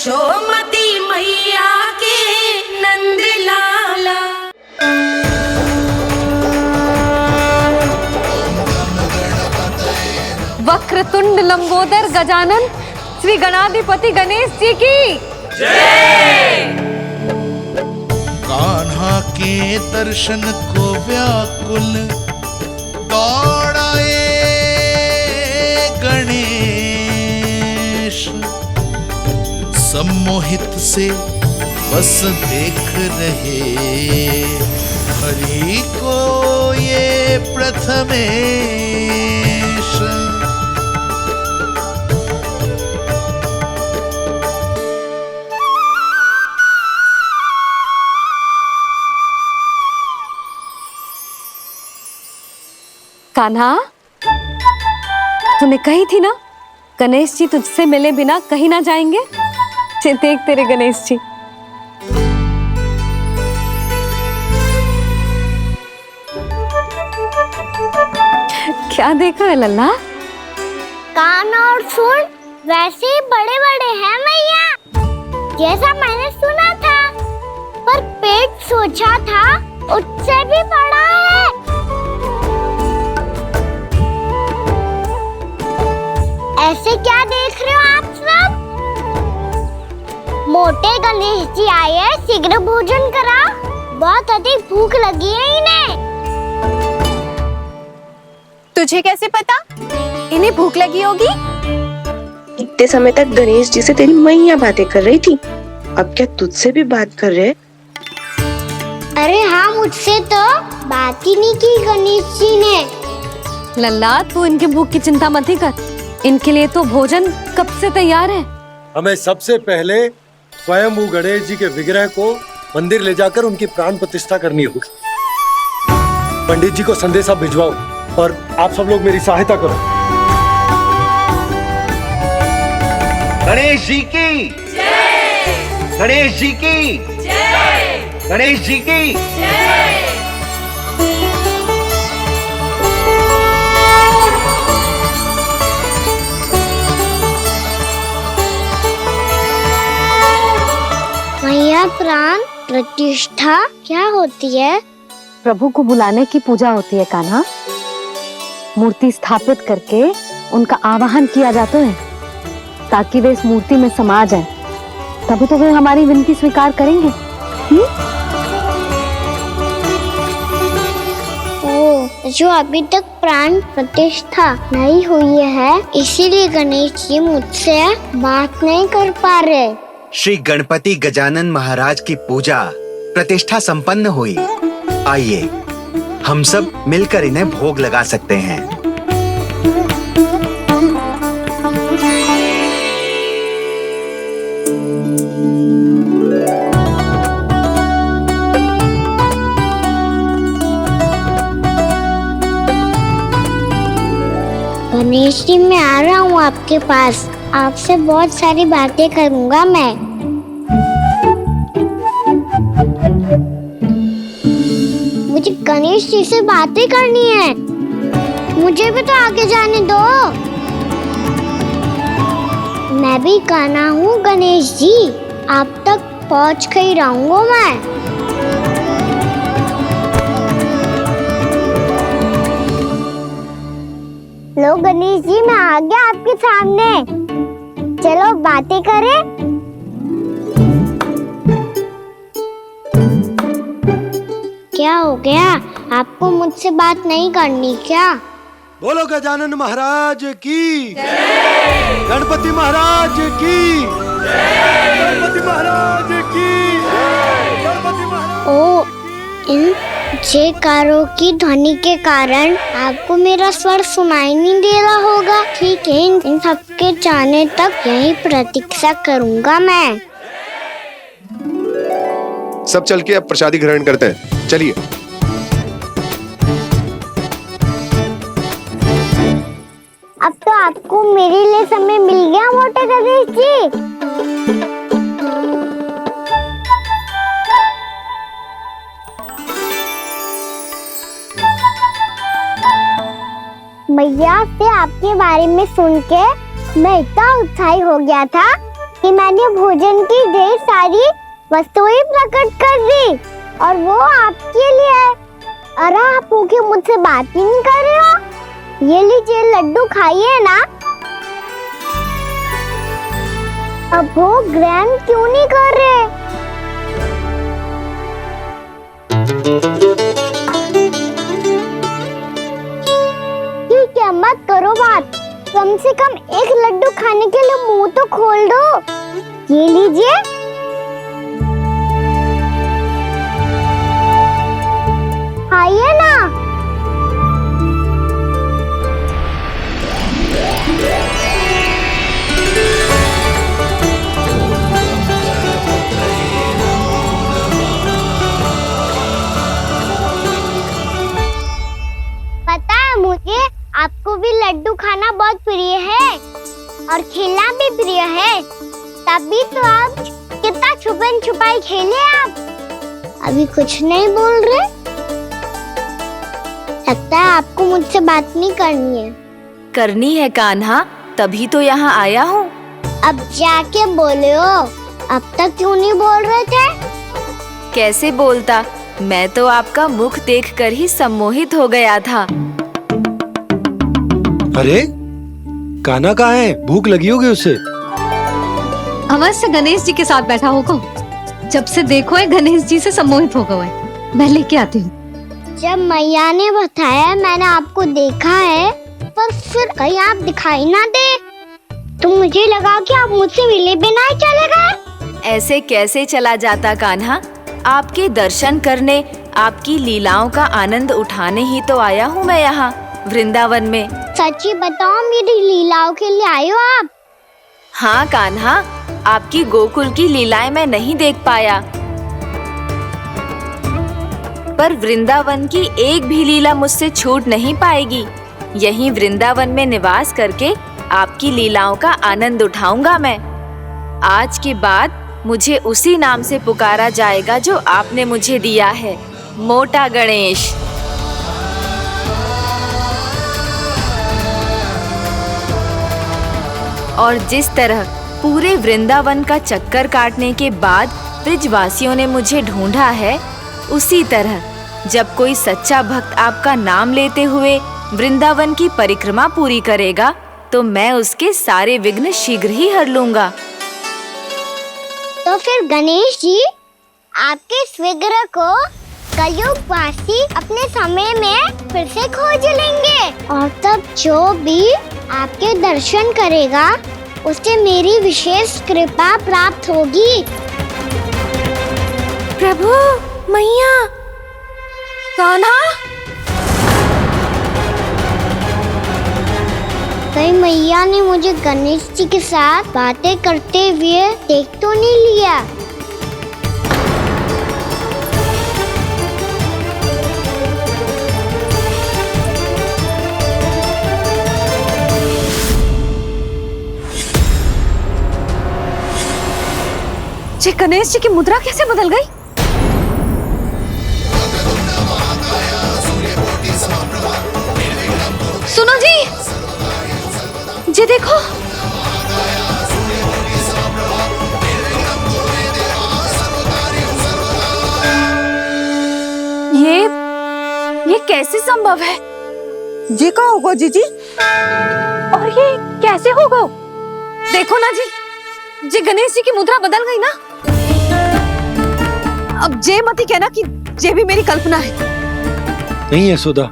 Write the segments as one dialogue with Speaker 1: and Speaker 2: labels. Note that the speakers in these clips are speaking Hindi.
Speaker 1: यशोमती मैया के नंद लाला।
Speaker 2: वक्रतुंड लंबोदर गजानन श्री गणाधिपति गणेश जी की जय।
Speaker 3: कान्हा के दर्शन को व्याकुल दौड़ाए गणेश, सम्मोहित से बस देख रहे हरि को ये प्रथमेश।
Speaker 2: कान्हा, तूने कही थी ना गणेश जी तुझसे मिले बिना कहीं ना जाएंगे। देख तेरे गणेश जी। क्या देखा है लल्ला?
Speaker 4: कान और सुन वैसे ही बड़े बड़े हैं मैया, जैसा मैंने सुना था, पर पेट सोचा था उससे भी बड़ा है। ऐसे क्या देख रहे हो आप सब? मोटे गणेश जी आए हैं, शीघ्र भोजन करा, बहुत अधिक भूख लगी है इन्हें।
Speaker 5: तुझे कैसे पता इन्हें भूख लगी होगी?
Speaker 6: इतने समय तक गणेश जी से तेरी मैया बातें कर रही थी, अब क्या तुझसे भी बात कर रहे?
Speaker 4: अरे हाँ, मुझसे तो बात ही नहीं की गणेश जी ने।
Speaker 2: लल्ला, तू इनके भूख की चिंता मत ही कर, इनके लिए तो भोजन कब से तैयार है।
Speaker 7: हमें सबसे पहले स्वयं गणेश जी के विग्रह को मंदिर ले जाकर उनकी प्राण प्रतिष्ठा करनी होगी। पंडित जी को संदेशा भिजवाओ और आप सब लोग मेरी सहायता करो।
Speaker 8: गणेश जी की जय। गणेश जी की जय। गणेश जी की जय।
Speaker 4: मैया, प्राण प्रतिष्ठा क्या होती है?
Speaker 2: प्रभु को बुलाने की पूजा होती है कान्हा। मूर्ति स्थापित करके उनका आवाहन किया जाता है ताकि वे इस मूर्ति में समा जाएं। तभी तो वे हमारी विनती स्वीकार करेंगे।
Speaker 4: ओ, जो अभी तक प्राण प्रतिष्ठा नहीं हुई है, इसीलिए गणेश जी मुझसे बात नहीं कर पा रहे।
Speaker 8: श्री गणपति गजानन महाराज की पूजा प्रतिष्ठा संपन्न हुई। आइए हम सब मिलकर इन्हें भोग लगा सकते हैं।
Speaker 4: गणेश जी, मैं आ रहा हूँ आपके पास, आपसे बहुत सारी बातें करूँगा मैं। मुझे गणेश जी से बातें करनी है, मुझे भी तो आगे जाने दो। मैं भी कान्हा हूँ गणेश जी, आप तक पहुँच कर ही रहूँगा मैं। लो गणेश जी, मैं आ गया आपके सामने, चलो बातें करें। क्या हो गया, आपको मुझसे बात नहीं करनी क्या?
Speaker 7: बोलो गजानन महाराज की जय। गणपति महाराज की जय। गणपति महाराज की जय। गणपति महाराज।
Speaker 4: ओ, इन जयकारों की ध्वनि के कारण आपको मेरा स्वर सुनाई नहीं दे रहा होगा। ठीक है, इन सबके जाने तक यही प्रतीक्षा करूंगा मैं।
Speaker 9: सब चल के अब प्रसादी ग्रहण करते हैं, चलिए।
Speaker 4: अब तो आपको मेरे लिए समय मिल गया मोटे गणेश जी। मैया से आपके बारे में सुन के मैं इतना उत्साही हो गया था कि मैंने भोजन की ढेर सारी वस्तुएं प्रकट कर दी और वो आपके लिए है। अरे आप भूखे मुझसे बात ही नहीं कर रहे हो। ये लीजिए लड्डू खाइए ना। अब वो ग्रहण क्यों नहीं कर रहे? ठीक है, मत करो बात। कम से कम एक लड्डू खाने के लिए मुंह तो खोल दो। ये लीजिए। खाइए ना। पता है मुझे आपको भी लड्डू खाना बहुत प्रिय है और खेलना भी प्रिय है। तभी तो आप कितना छुपन छुपाई खेले। आप अभी कुछ नहीं बोल रहे। लगता है आपको मुझसे बात नहीं करनी है।
Speaker 5: करनी है कान्हा, तभी तो यहाँ आया हूँ।
Speaker 4: अब जाके बोले हो। अब तक क्यों नहीं बोल रहे थे?
Speaker 5: कैसे बोलता, मैं तो आपका मुख देखकर ही सम्मोहित हो गया था।
Speaker 7: अरे कान्हा कहाँ है? भूख लगी होगी उसे।
Speaker 2: अवश्य गणेश जी के साथ बैठा होगा। जब से देखो है गणेश जी से सम्मोहित हो गए। मैं लेके आती हूँ।
Speaker 4: जब मैया ने बताया मैंने आपको देखा है, पर फिर कहीं आप दिखाई ना दे तो मुझे लगा कि आप मुझसे मिले बिना ही चले गए।
Speaker 5: ऐसे कैसे चला जाता कान्हा? आपके दर्शन करने, आपकी लीलाओं का आनंद उठाने ही तो आया हूँ मैं यहाँ वृंदावन में।
Speaker 4: सच्ची बताओ, मेरी लीलाओं के लिए आए हो आप?
Speaker 5: हाँ कान्हा, आपकी गोकुल की लीलाएं मैं नहीं देख पाया, पर वृंदावन की एक भी लीला मुझसे छूट नहीं पाएगी। यहीं वृंदावन में निवास करके आपकी लीलाओं का आनंद उठाऊंगा मैं। आज के बाद मुझे उसी नाम से पुकारा जाएगा जो आपने मुझे दिया है, मोटा गणेश। और जिस तरह पूरे वृंदावन का चक्कर काटने के बाद ब्रिजवासियों ने मुझे ढूंढा है, उसी तरह जब कोई सच्चा भक्त आपका नाम लेते हुए वृंदावन की परिक्रमा पूरी करेगा तो मैं उसके सारे विघ्न शीघ्र ही हर लूंगा।
Speaker 4: तो फिर गणेश जी, आपके इस विग्रह को कलयुगवासी अपने समय में फिर से खोज लेंगे और तब जो भी आपके दर्शन करेगा उसे मेरी विशेष कृपा प्राप्त होगी।
Speaker 1: प्रभु, मैया, कान्हा।
Speaker 4: कहीं मैया ने मुझे गणेश जी के साथ बातें करते हुए देख तो नहीं लिया?
Speaker 2: जी गणेश जी की मुद्रा कैसे बदल गई? सुनो जी देखो।
Speaker 5: ये कैसे संभव है?
Speaker 1: जी का होगा जीजी?
Speaker 2: और ये कैसे होगा? देखो ना जी गणेश जी की मुद्रा बदल गई ना। अब जे मती कहना कि ये भी मेरी कल्पना है।
Speaker 7: नहीं यशोदा,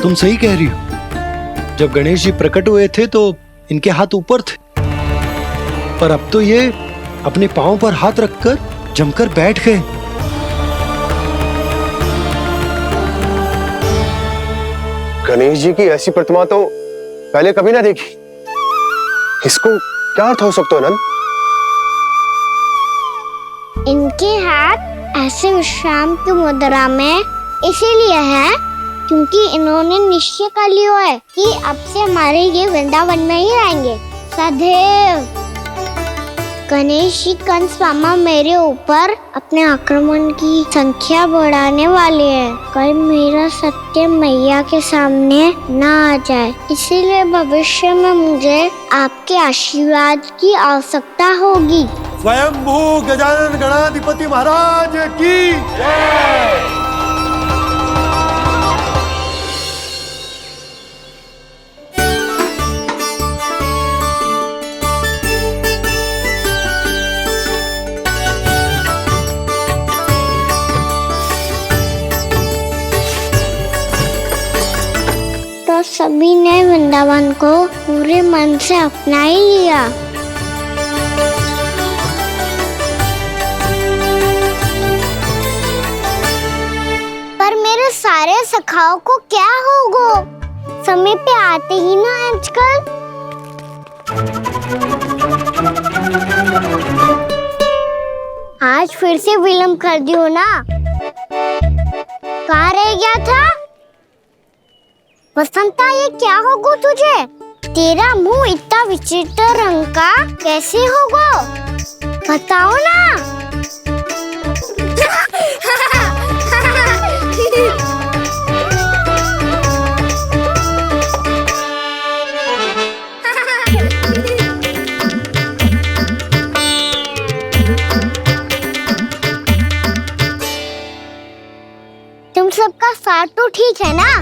Speaker 7: तुम सही कह रही हो। जब गणेश जी प्रकट हुए थे तो इनके हाथ ऊपर थे, पर अब तो ये अपने पांव पर हाथ रखकर जमकर बैठ गए।
Speaker 9: गणेश जी की ऐसी प्रतिमा तो पहले कभी ना देखी। इसको क्या अर्थ हो सकता है नंद?
Speaker 4: इनके हाथ ऐसे विश्राम की मुद्रा में इसीलिए है क्योंकि इन्होंने निश्चय कर लिया है कि अब से हमारे ये वृंदावन में ही रहेंगे सदैव। गणेश जी कंस मामा मेरे ऊपर अपने आक्रमण की संख्या बढ़ाने वाले हैं। कल मेरा सत्य मैया के सामने ना आ जाए, इसीलिए भविष्य में मुझे आपके आशीर्वाद की आवश्यकता होगी।
Speaker 7: स्वयंभू गजानन गणाधिपति महाराज की जय।
Speaker 4: तो सभी ने वृंदावन को पूरे मन से अपना ही लिया। पर मेरे सारे सखाओं को क्या होगा? समय पे आते ही ना आजकल। आज फिर से विलंब कर दियो ना। कहाँ रह गया था? वसंता, ये क्या होगा तुझे? तेरा मुंह इतना विचित्र रंग का कैसे होगा? बताओ ना। तुम सबका साथ तो ठीक है ना?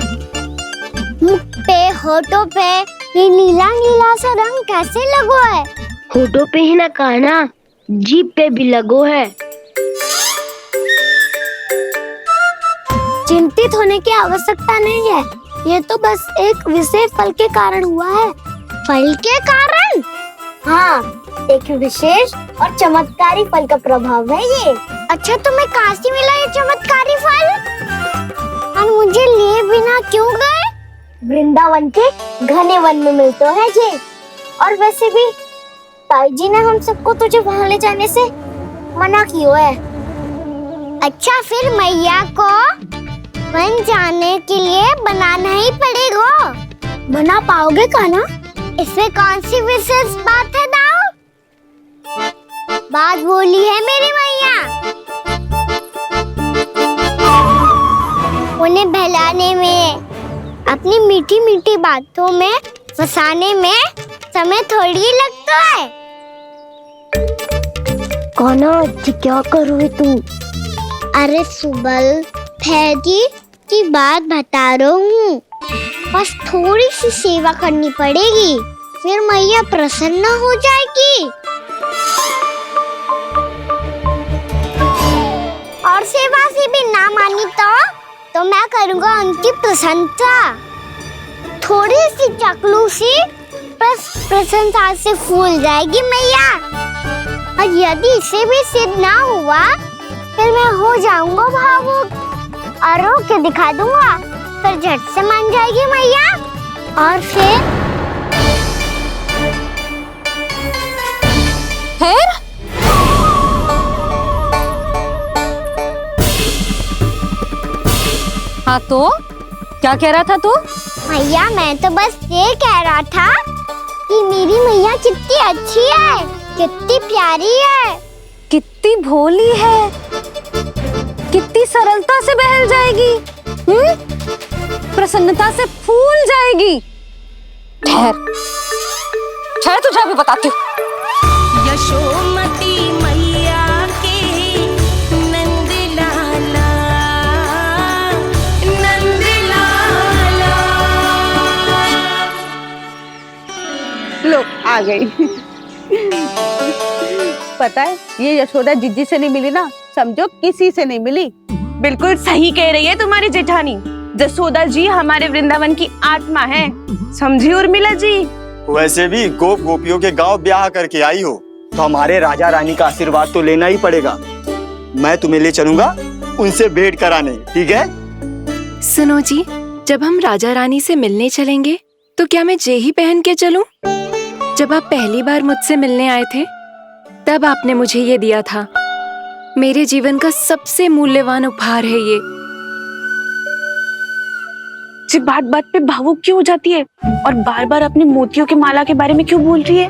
Speaker 4: मुख पे, होठों पे ये नीला नीला सा रंग कैसे लगो है?
Speaker 10: होठों पे ही ना कहना, जीभ पे भी लगो है।
Speaker 4: चिंतित होने की आवश्यकता नहीं है, ये तो बस एक विशेष फल के कारण हुआ है। फल के कारण? हाँ, एक विशेष और चमत्कारी फल का प्रभाव है ये। अच्छा, तुम्हें कहाँ से मिला ये चमत्कारी फल? और मुझे लिए बिना क्यों गए? वृंदावन के घने वन में मिलता है ये। और वैसे भी ताई जी ने हम सबको तुझे वहाँ ले जाने से मना किया है। अच्छा, फिर मैया को वन जाने के लिए बनाना ही पड़ेगा। बना पाओगे कान्हा? इसमें कौन सी विशेष बात है दाऊ? बात बोली है मेरी मैया। उन्हें बहलाने में, अपनी मीठी मीठी बातों में फंसाने में समय थोड़ी लगता है।
Speaker 10: कान्हा, क्या करोगे तू?
Speaker 4: अरे सुबल, फैदी की बात बता रहा हूँ। बस थोड़ी सी सेवा करनी पड़ेगी, फिर मैया प्रसन्न हो जाएगी। और सेवा से भी ना मानी तो मैं करूँगा उनकी प्रशंसा। थोड़ी सी चकलूसी बस प्रशंसा से फूल जाएगी मैया। और यदि इसे भी सिद्ध ना हुआ, फिर मैं हो जाऊंगा भावुक और रो के दिखा दूंगा, फिर झट से मान जाएगी मैया। और फिर
Speaker 2: हाँ, तो क्या कह रहा था तू?
Speaker 4: मैया, मैं तो बस ये कह रहा था कि मेरी मैया कितनी अच्छी है, कितनी प्यारी है,
Speaker 2: कितनी भोली है, कितनी सरलता से बहल जाएगी, प्रसन्नता से फूल जाएगी। ठहर ठहर, तुझे अभी बताती हूँ।
Speaker 11: यशोमती मैया के नंद लाला, नंद लाला।
Speaker 1: लो, आ गई। पता है, ये यशोदा जिज्जी से नहीं मिली ना, समझो किसी से नहीं मिली।
Speaker 12: बिल्कुल सही कह रही है तुम्हारी जेठानी। जसोदा जी हमारे वृंदावन की आत्मा है, समझी उर्मिला जी।
Speaker 13: वैसे भी गोप गोपियों के गांव ब्याह करके आई हो, तो हमारे राजा रानी का आशीर्वाद तो लेना ही पड़ेगा। मैं तुम्हें ले चलूंगा उनसे भेंट कराने, ठीक है?
Speaker 5: सुनो जी, जब हम राजा रानी से मिलने चलेंगे तो क्या मैं जे ही पहन के चलूं? जब आप पहली बार मुझसे मिलने आए थे, तब आपने मुझे ये दिया था। मेरे जीवन का सबसे मूल्यवान उपहार है ये।
Speaker 12: जी बात बात पे भावुक क्यों हो जाती है और बार बार अपनी मोतियों के माला के बारे में क्यों बोल रही है?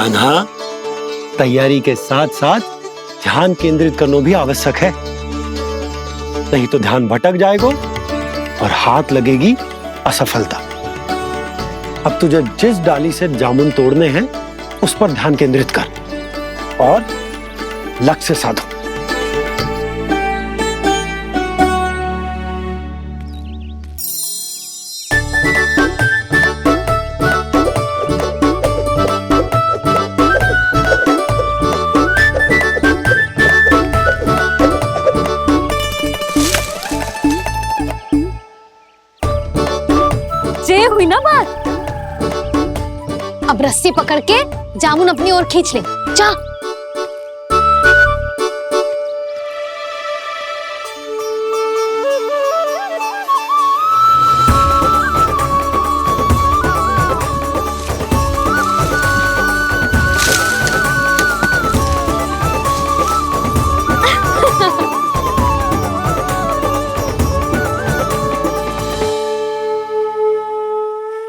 Speaker 7: कान्हा, तैयारी के साथ साथ ध्यान केंद्रित करना भी आवश्यक है, नहीं तो ध्यान भटक जाएगा और हाथ लगेगी असफलता। अब तुझे जिस डाली से जामुन तोड़ने हैं उस पर ध्यान केंद्रित कर और लक्ष्य साधो।
Speaker 2: ये हुई ना बात। अब रस्सी पकड़ के जामुन अपनी ओर खींच ले। जा।